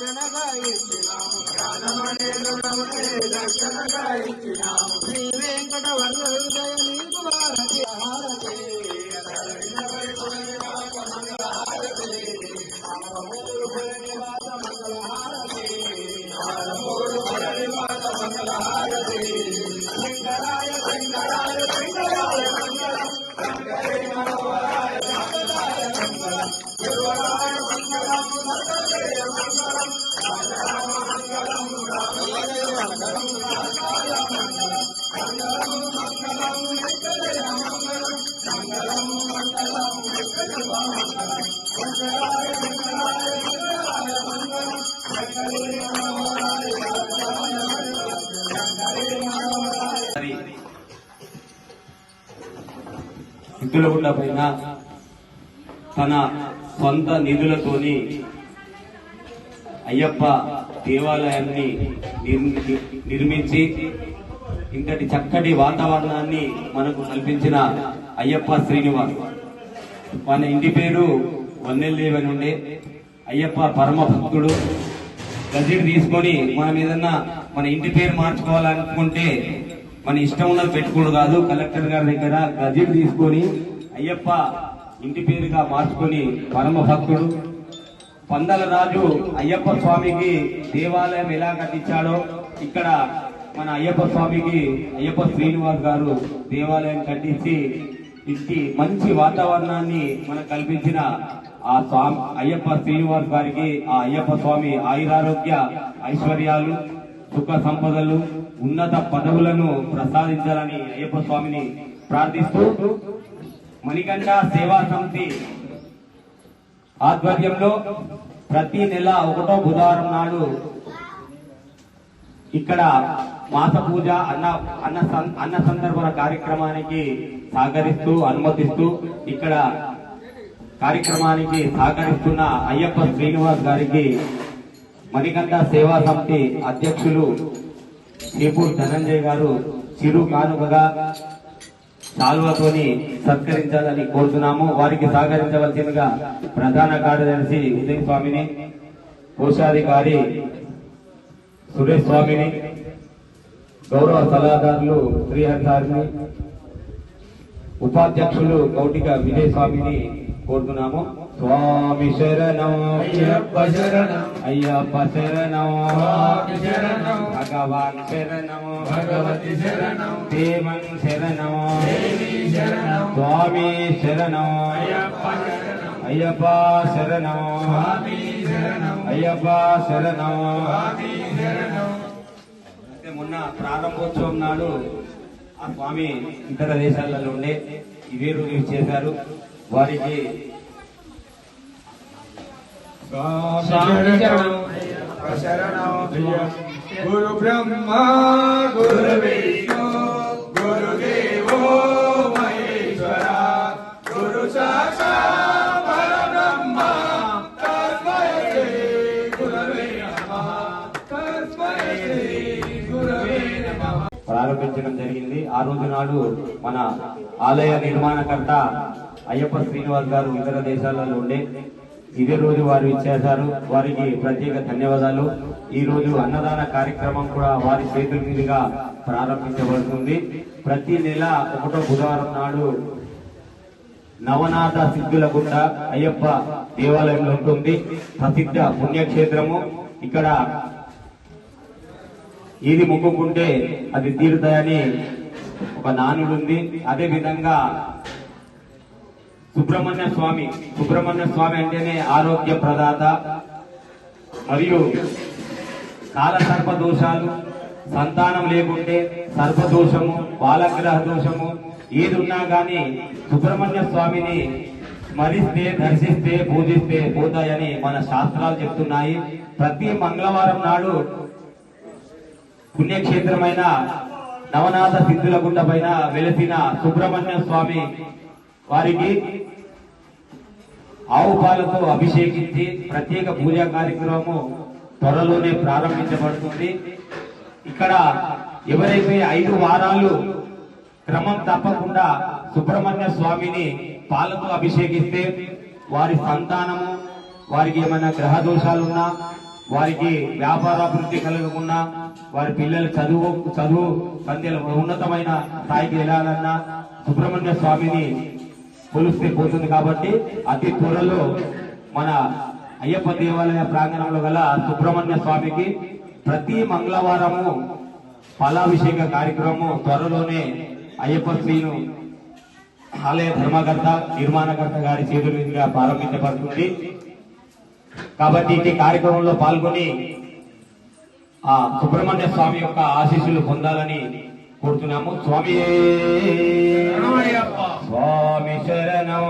దక్షిణగా ఇచ్చినాము శ్రీ వెంకటవర్ణ హృదయ నీకు భారతి హారతి సిద్ధులగుండ పైన తన సొంత నిధులతోని అయ్యప్ప దేవాలయాన్ని నిర్మించి ఇంతటి చక్కటి వాతావరణాన్ని మనకు కల్పించిన అయ్యప్ప శ్రీనివాస్. మన ఇంటి పేరు వన్నెల్దేవని ఉండే. అయ్యప్ప పరమ భక్తుడు. గజెట్ తీసుకొని మనం ఏదన్నా మన ఇంటి పేరు మార్చుకోవాలనుకుంటే మన ఇష్టం ఉన్నది పెట్టుకోడు కాదు, కలెక్టర్ గారి దగ్గర గజెట్ తీసుకొని అయ్యప్ప ఇంటి పేరుగా మార్చుకొని పరమ భక్తుడు. పందల రాజు అయ్యప్ప స్వామికి దేవాలయం ఎలా కట్టించాడో ఇక్కడ మన అయ్యప్ప స్వామికి అయ్యప్ప శ్రీనివాస్ గారు దేవాలయం కట్టించి ఇంటి మంచి వాతావరణాన్ని మనకు కల్పించిన ఆ స్వామి అయ్యప్ప శ్రీనివాస్ గారికి ఆ అయ్యప్ప స్వామి ఆయురారోగ్య ఐశ్వర్యాలు సుఖ సంపదలు ఉన్నత పదవులను ప్రసాదించాలని అయ్యప్ప స్వామిని ప్రార్థిస్తూ మణికంఠ సేవా సమితి ఆధ్వర్యంలో ప్రతి నెల 1వ బుధవారం నాడు ఇక్కడ మాస పూజ అన్న సందర్భన కార్యక్రమానికి సహకరిస్తూ అనుమతిస్తూ ఇక్కడ కార్యక్రమానికి సహకరిస్తున్న అయ్యప్ప శ్రీనివాస్ గారికి మణికంఠ సేవా సమితి అధ్యక్షులు చేపూర్ ధనంజయ్ గారు చిరు కానుకగా శాల్వతోని సత్కరించాలని కోరుతున్నాము. వారికి సహకరించవలసిందిగా ప్రధాన కార్యదర్శి ఉదయ్ స్వామిని, కోశాధికారి సురేష్ స్వామిని, గౌరవ సలహాదారులు శ్రీహరి గారిని, ఉపాధ్యక్షులు కౌటిక విజయ్ స్వామిని కోరుతున్నాము. స్వామి శరణం అయ్యప్ప శరణం అయ్యప్ప శరణం స్వామి శరణం భగవాన్ శరణం భగవతి శరణం దేవన్ శరణం దేవి శరణం స్వామి శరణం అయ్యప్ప శరణం అయ్యప్ప శరణం స్వామి శరణం అయ్యప్ప శరణం స్వామి శరణం. అయితే మొన్న ప్రారంభోత్సవం నాడు ఆ స్వామి ఇతర దేశాలలో ఉండే ఇవే రోజు చేశారు. వారికి గురు బ్రహ్మ గురు విష్ణు గురుదేవో మహేశ్వర గురు సాక్షాత్ పరబ్రహ్మ తస్మై శ్రీ గురవే నమః తస్మై శ్రీ గురవే నమః ప్రారంభించడం జరిగింది. ఆ రోజు నాడు మన ఆలయ నిర్మాణకర్త అయ్యప్ప శ్రీనివాస్ గారు ఇతర దేశాలలో ఉండే ఇదే రోజు వారు ఇచ్చేశారు. వారికి ప్రత్యేక ధన్యవాదాలు. ఈ రోజు అన్నదాన కార్యక్రమం కూడా వారి చేతుల మీదుగా ప్రారంభించబడుతుంది. ప్రతి నెల 1వ బుధవారం నాడు నవనాథ సిద్ధులగుండ అయ్యప్ప దేవాలయంలో ఉంటుంది. ప్రసిద్ధ పుణ్యక్షేత్రము. ఇక్కడ ఏది మొక్కుకుంటే అది తీరుతాయని ఒక నానుడు ఉంది. అదే విధంగా సుబ్రహ్మణ్య స్వామి అంటేనే ఆరోగ్య ప్రదాత మరియు కాల సర్పదోషాలు, సంతానం లేకుంటే సర్పదోషము, బాలగ్రహ దోషము ఏది ఉన్నా గాని సుబ్రహ్మణ్య స్వామిని స్మరిస్తే, దర్శిస్తే, పూజిస్తే పోతాయని మన శాస్త్రాలు చెప్తున్నాయి. ప్రతి మంగళవారం నాడు పుణ్యక్షేత్రమైన నవనాథ సిద్ధులగుండ పైన వెలసిన సుబ్రహ్మణ్య స్వామి వారికి ఆవు పాలతో అభిషేకించి ప్రత్యేక పూజా కార్యక్రమము త్వరలోనే ప్రారంభించబడుతుంది. ఇక్కడ ఎవరైతే 5 వారాలు క్రమం తప్పకుండా సుబ్రహ్మణ్య స్వామిని పాలతో అభిషేకిస్తే వారి సంతానము, వారికి ఏమైనా గ్రహ దోషాలున్నా, వారికి వ్యాపారాభివృద్ధి కలగకుండా వారి పిల్లలు చదువు సంధ్యలు ఉన్నతమైన స్థాయికి వెళ్ళాలన్నా సుబ్రహ్మణ్య స్వామిని కొలిస్తే పోతుంది. కాబట్టి అతి త్వరలో మన అయ్యప్ప దేవాలయ ప్రాంగణంలో గల సుబ్రహ్మణ్య స్వామికి ప్రతి మంగళవారము ఫలాభిషేక కార్యక్రమం త్వరలోనే అయ్యప్ప శ్రీను ఆలయ ధర్మకర్త నిర్మాణకర్త గారి చేతుల మీదుగా ప్రారంభించబడుతుంది. కాబట్టి ఈ కార్యక్రమంలో పాల్గొని ఆ సుబ్రహ్మణ్య స్వామి యొక్క ఆశీస్సులు పొందాలని కోరుతున్నాము. స్వామి స్వామి శరణం.